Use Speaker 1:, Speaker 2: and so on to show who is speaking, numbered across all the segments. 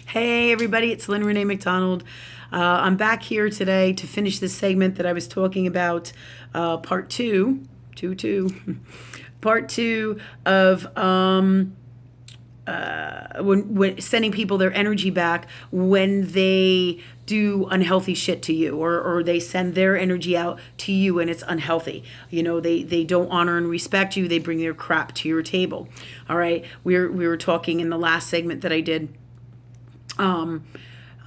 Speaker 1: Hey everybody, it's Lynn Renee McDonald. I'm back here today to finish this segment that I was talking about, part part two of when sending people their energy back when they do unhealthy shit to you, or they send their energy out to you and it's unhealthy. They don't honor and respect you. They bring their crap to your table. All right. We were talking in the last segment that I did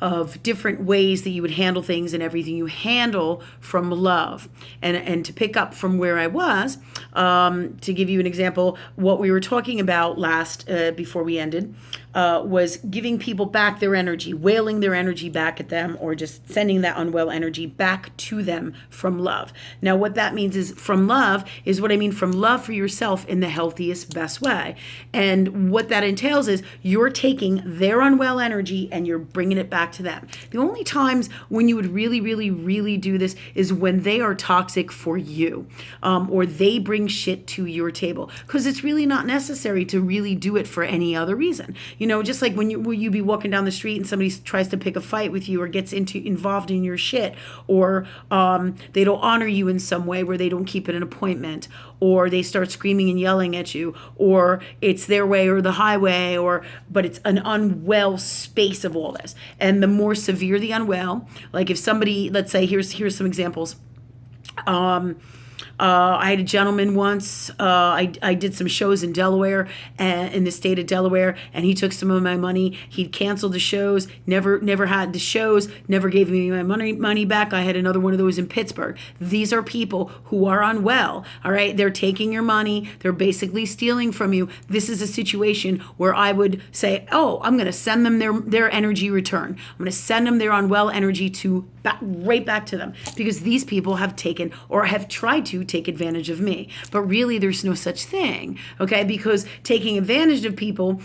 Speaker 1: of different ways that you would handle things, and everything you handle from love. And to pick up from where I was, to give you an example, what we were talking about last, before we ended, was giving people back their energy, wailing their energy back at them, or just sending that unwell energy back to them from love. Now, what that means is from love is what I mean from love for yourself in the healthiest, best way. And what that entails is you're taking their unwell energy and you're bringing it back to them. The only times when you would really, really, really do this is when they are toxic for you, or they bring shit to your table, because it's really not necessary to really do it for any other reason. Just like when you be walking down the street and somebody tries to pick a fight with you or gets involved in your shit, or they don't honor you in some way where they don't keep an appointment, or they start screaming and yelling at you, or it's their way or the highway, but it's an unwell space of all this. And the more severe the unwell, like if somebody, let's say, here's some examples. I had a gentleman once. I did some shows in Delaware, in the state of Delaware, and he took some of my money. He'd canceled the shows, never had the shows, never gave me my money back. I had another one of those in Pittsburgh. These are people who are unwell. All right, they're taking your money. They're basically stealing from you. This is a situation where I would say, "Oh, I'm going to send them their energy return. I'm going to send them their unwell energy right back to them, because these people have taken or have tried to take advantage of me." But really, there's no such thing, okay? Because taking advantage of people,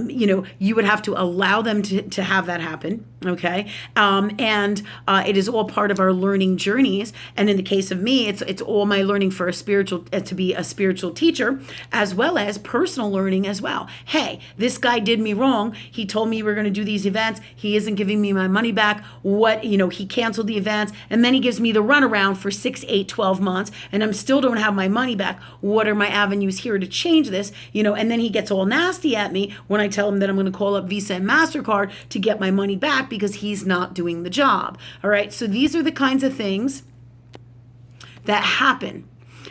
Speaker 1: you would have to allow them to have that happen, okay? And it is all part of our learning journeys. And in the case of me, it's all my learning for to be a spiritual teacher, as well as personal learning as well. Hey, this guy did me wrong. He told me we're going to do these events. He isn't giving me my money back. He canceled the events, and then he gives me the runaround for 6, 8, 12 months, and I'm still don't have my money back. What are my avenues here to change this? And then he gets all nasty at me when I tell him that I'm going to call up Visa and MasterCard to get my money back because he's not doing the job. All right. So these are the kinds of things that happen.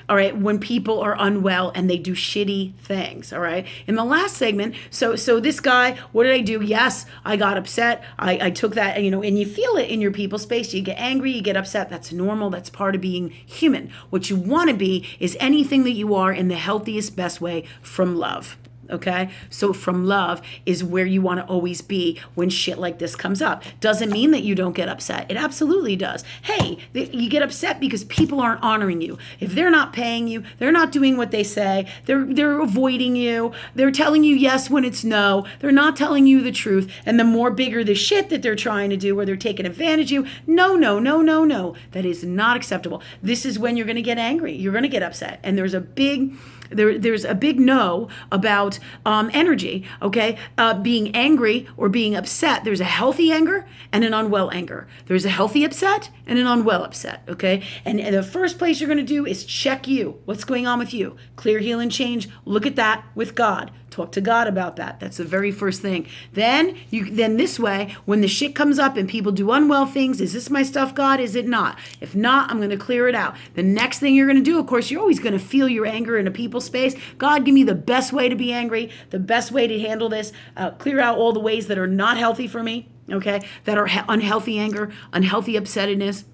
Speaker 1: All right, when people are unwell and they do shitty things. All right. In the last segment, so this guy, what did I do? Yes, I got upset. I took that, and you feel it in your people space. You get angry, you get upset. That's normal. That's part of being human. What you want to be is anything that you are in the healthiest, best way from love. Okay, so from love is where you want to always be when shit like this comes up. Doesn't mean that you don't get upset. It absolutely does. Hey, you get upset because people aren't honoring you. If they're not paying you, they're not doing what they say. They're avoiding you. They're telling you yes when it's no. They're not telling you the truth. And the more bigger the shit that they're trying to do, where they're taking advantage of you, no. That is not acceptable. This is when you're going to get angry. You're going to get upset. And there's a big no about energy, okay? Being angry or being upset. There's a healthy anger and an unwell anger. There's a healthy upset and an unwell upset, okay? And the first place you're going to do is check you. What's going on with you? Clear, heal, and change. Look at that with God. Talk to God about that. That's the very first thing. Then this way, when the shit comes up and people do unwell things, is this my stuff, God? Is it not? If not, I'm going to clear it out. The next thing you're going to do, of course, you're always going to feel your anger in a people space. God, give me the best way to be angry, the best way to handle this. Clear out all the ways that are not healthy for me, okay? That are unhealthy anger, unhealthy upsetness.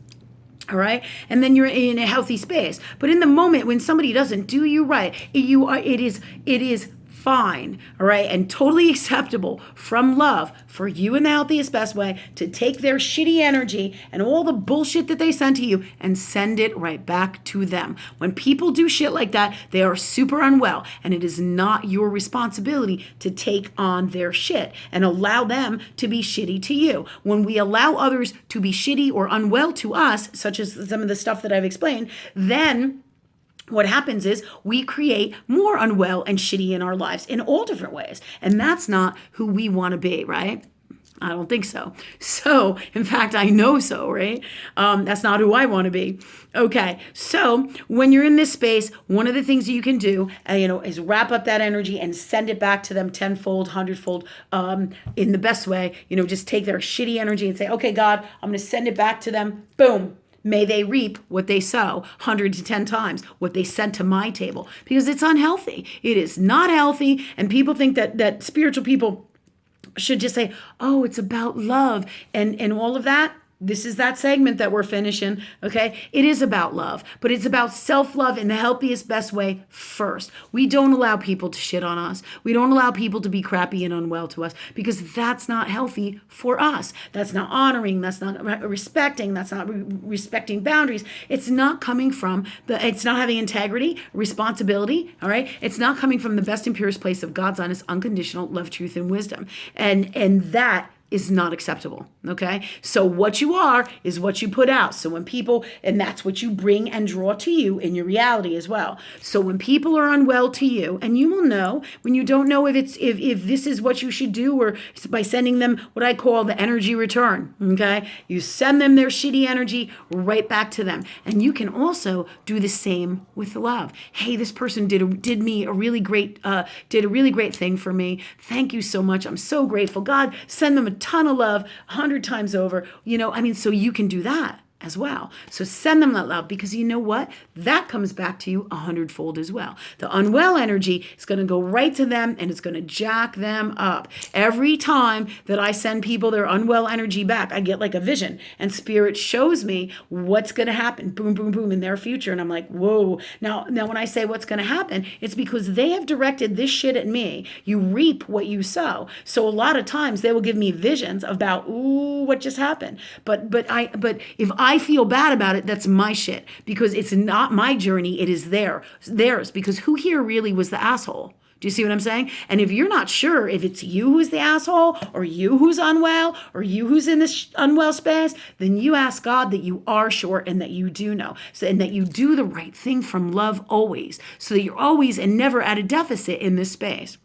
Speaker 1: All right. And then you're in a healthy space. But in the moment when somebody doesn't do you right, it is fine, all right, and totally acceptable from love for you in the healthiest, best way to take their shitty energy and all the bullshit that they send to you and send it right back to them. When people do shit like that, they are super unwell, and it is not your responsibility to take on their shit and allow them to be shitty to you. When we allow others to be shitty or unwell to us, such as some of the stuff that I've explained, then what happens is we create more unwell and shitty in our lives in all different ways. And that's not who we want to be, right? I don't think so. So, in fact, I know so, right? That's not who I want to be. Okay, so when you're in this space, one of the things that you can do, is wrap up that energy and send it back to them tenfold, hundredfold, in the best way. Just take their shitty energy and say, okay, God, I'm going to send it back to them. Boom. May they reap what they sow 100 to 10 times what they sent to my table, because it's unhealthy. It is not healthy. And people think that spiritual people should just say, oh, it's about love and all of that. This is that segment that we're finishing, okay? It is about love, but it's about self-love in the healthiest, best way first. We don't allow people to shit on us. We don't allow people to be crappy and unwell to us, because that's not healthy for us. That's not honoring. That's not respecting. That's not respecting boundaries. It's not coming from it's not having integrity, responsibility, all right? It's not coming from the best and purest place of God's honest, unconditional love, truth, and wisdom. And that is not acceptable, okay? So what you are is what you put out. So when people, and that's what you bring and draw to you in your reality as well. So when people are unwell to you, and you will know when you don't know if this is what you should do, or by sending them what I call the energy return, okay? You send them their shitty energy right back to them. And you can also do the same with love. Hey, this person did a really great thing for me. Thank you so much. I'm so grateful. God, send them a ton of love 100 times over, so you can do that as well. So send them that love, because you know what? That comes back to you 100-fold as well. The unwell energy is going to go right to them, and it's going to jack them up. Every time that I send people their unwell energy back, I get like a vision, and spirit shows me what's going to happen. Boom, boom, boom, in their future. And I'm like, whoa. Now when I say what's going to happen, it's because they have directed this shit at me. You reap what you sow. So a lot of times they will give me visions about, ooh, what just happened. But if I feel bad about it, that's my shit, because it's not my journey. It is theirs, because who here really was the asshole? Do you see what I'm saying? And if you're not sure if it's you who's the asshole, or you who's unwell, or you who's in this unwell space, then you ask God that you are sure and that you do know. And that you do the right thing from love always, so that you're always and never at a deficit in this space.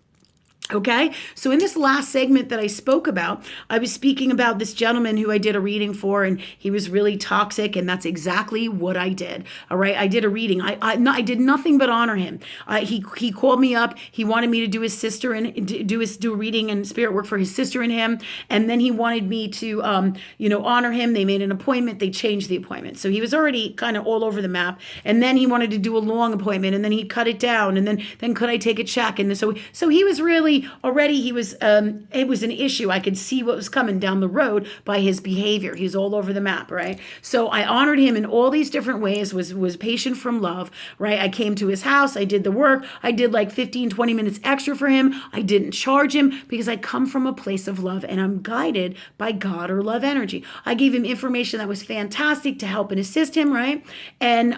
Speaker 1: Okay, so in this last segment that I spoke about, I was speaking about this gentleman who I did a reading for, and he was really toxic, and that's exactly what I did. All right, I did a reading. I did nothing but honor him. He called me up. He wanted me to do his sister and do a reading and spirit work for his sister and him, and then he wanted me to honor him. They made an appointment. They changed the appointment, so he was already kind of all over the map. And then he wanted to do a long appointment, and then he cut it down, and then could I take a check? And so he was really already, it was an issue. I could see what was coming down the road by his behavior. He's all over the map, right? So I honored him in all these different ways, was patient from love, right? I came to his house. I did the work. I did like 15, 20 minutes extra for him. I didn't charge him, because I come from a place of love, and I'm guided by God or love energy. I gave him information that was fantastic to help and assist him, right? And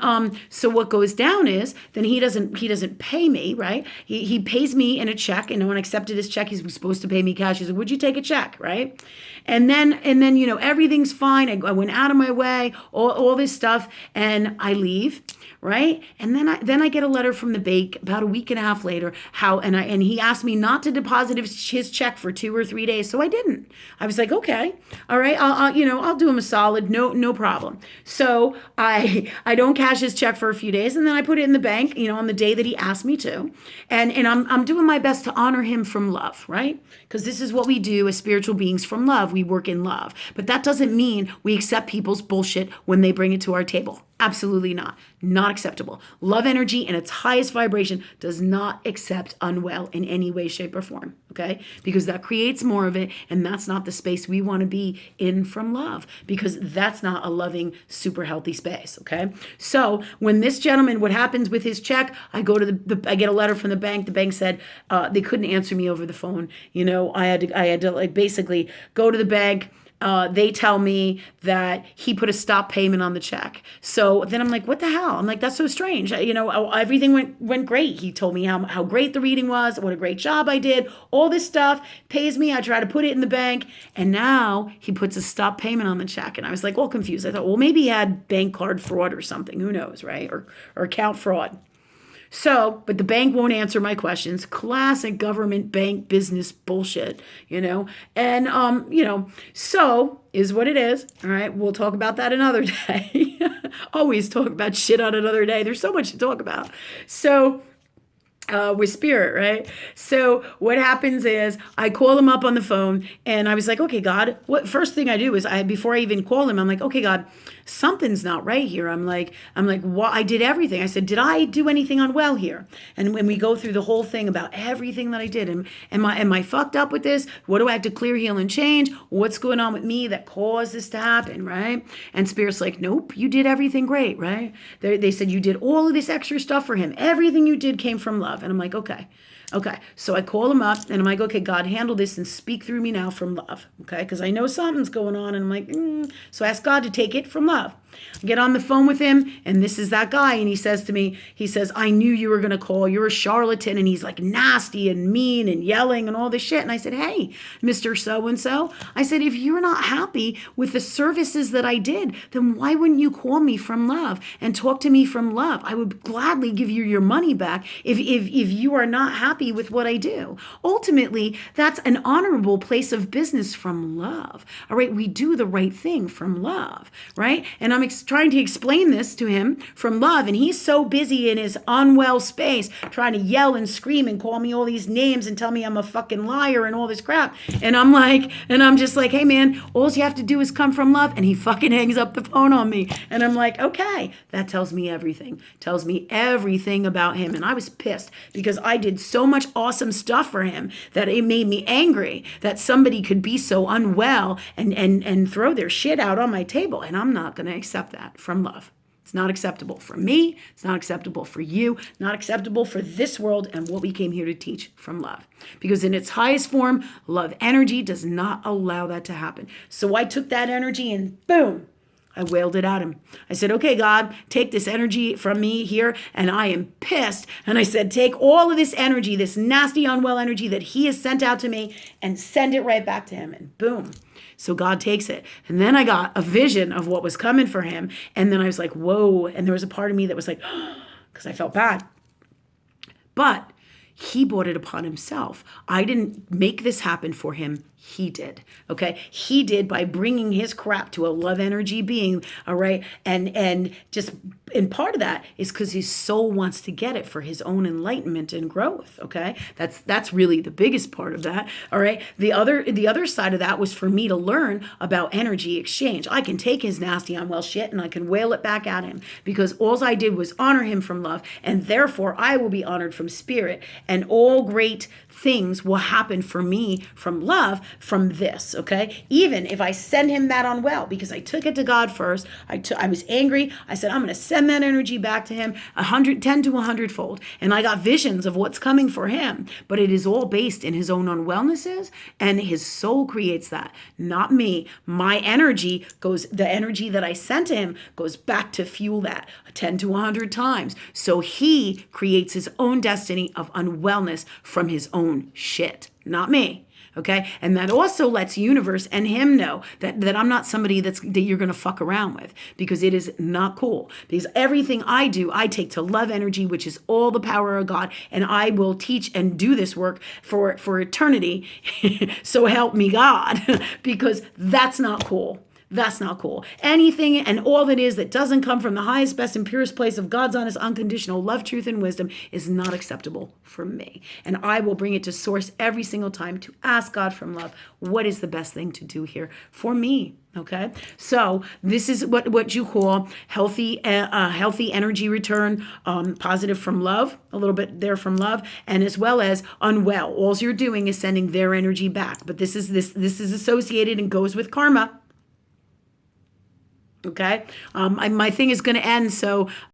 Speaker 1: so what goes down is, then he doesn't pay me, right? He pays me in a check, and when I accepted his check, he was supposed to pay me cash. He said, would you take a check, right? And then everything's fine. I went out of my way, all this stuff, and I leave, right? And then I get a letter from the bank about a week and a half later, and he asked me not to deposit his check for 2 or 3 days, so I didn't. I was like, okay, all right, I'll do him a solid, no problem. So I don't cash his check for a few days, and then I put it in the bank, on the day that he asked me to, and I'm doing my best to honor him from love, right? Because this is what we do as spiritual beings from love. We work in love, but that doesn't mean we accept people's bullshit when they bring it to our table. Absolutely not. Not acceptable. Love energy in its highest vibration does not accept unwell in any way, shape, or form, okay? Because that creates more of it, and that's not the space we want to be in from love, because that's not a loving, super healthy space, okay? So when this gentleman, what happens with his check, I go to I get a letter from the bank. The bank said they couldn't answer me over the phone. I had to like basically go to the bank. They tell me that he put a stop payment on the check. So then I'm like, what the hell? I'm like, that's so strange. Everything went great. He told me how great the reading was, what a great job I did, all this stuff, pays me. I try to put it in the bank, and now he puts a stop payment on the check. And I was like, all confused. I thought, well, maybe he had bank card fraud or something. Who knows, right? Or account fraud. So, but the bank won't answer my questions. Classic government bank business bullshit, And so is what it is. All right, we'll talk about that another day. Always talk about shit on another day. There's so much to talk about. So, with spirit, right? So what happens is I call him up on the phone and I was like, okay, God, what first thing I do is before I even call him, I'm like, okay, God, something's not right here. I'm like, what? I did everything. I said, did I do anything unwell here? And when we go through the whole thing about everything that I did, and am I fucked up with this? What do I have to clear, heal, and change? What's going on with me that caused this to happen, right? And Spirit's like, nope, you did everything great, right? They said you did all of this extra stuff for him. Everything you did came from love. And I'm like, okay. So I call him up and I'm like, okay, God, handle this and speak through me now from love. Okay. Because I know something's going on. And I'm like, So I ask God to take it from love. I get on the phone with him and this is that guy. And he says to me, I knew you were going to call. You're a charlatan. And he's like nasty and mean and yelling and all this shit. And I said, hey, Mr. So-and-so, I said, if you're not happy with the services that I did, then why wouldn't you call me from love and talk to me from love? I would gladly give you your money back if you are not happy with what I do. Ultimately, that's an honorable place of business from love. All right. We do the right thing from love. Right. And I'm trying to explain this to him from love. And he's so busy in his unwell space trying to yell and scream and call me all these names and tell me I'm a fucking liar and all this crap. And I'm just like, hey man, all you have to do is come from love. And he fucking hangs up the phone on me. And I'm like, okay, that tells me everything. Tells me everything about him. And I was pissed because I did so much awesome stuff for him that it made me angry that somebody could be so unwell and throw their shit out on my table. And I'm not going to accept that from love. It's not acceptable for me. It's not acceptable for you. Not acceptable for this world and what we came here to teach from love. Because in its highest form, love energy does not allow that to happen. So I took that energy and boom, I wailed it at him. I said, okay, God, take this energy from me here. And I am pissed. And I said, take all of this energy, this nasty, unwell energy that he has sent out to me and send it right back to him. And boom. So God takes it. And then I got a vision of what was coming for him. And then I was like, whoa. And there was a part of me that was like, because I felt bad. But he brought it upon himself. I didn't make this happen for him. He did. Okay. He did by bringing his crap to a love energy being. All right. And part of that is because his soul wants to get it for his own enlightenment and growth. Okay. That's really the biggest part of that. All right. The other side of that was for me to learn about energy exchange. I can take his nasty unwell shit and I can wail it back at him because all I did was honor him from love. And therefore I will be honored from spirit, and all great things will happen for me from love from this, okay? Even if I send him that unwell, because I took it to God first, I was angry. I said, I'm going to send that energy back to him 10 to 100 fold. And I got visions of what's coming for him, but it is all based in his own unwellnesses, and his soul creates that, not me. My energy the energy that I sent to him goes back to fuel that 10 to 100 times. So he creates his own destiny of unwellness from his own shit, not me. Okay. And that also lets universe and him know that I'm not somebody that you're going to fuck around with, because it is not cool. Because everything I do, I take to love energy, which is all the power of God. And I will teach and do this work for eternity. So help me God, because that's not cool. That's not cool. Anything and all that is that doesn't come from the highest, best, and purest place of God's honest, unconditional love, truth, and wisdom is not acceptable for me. And I will bring it to source every single time to ask God from love, what is the best thing to do here for me? Okay, so this is what you call healthy energy return, positive from love, a little bit there from love, and as well as unwell. All you're doing is sending their energy back. But this is associated and goes with karma. Okay, my thing is going to end, so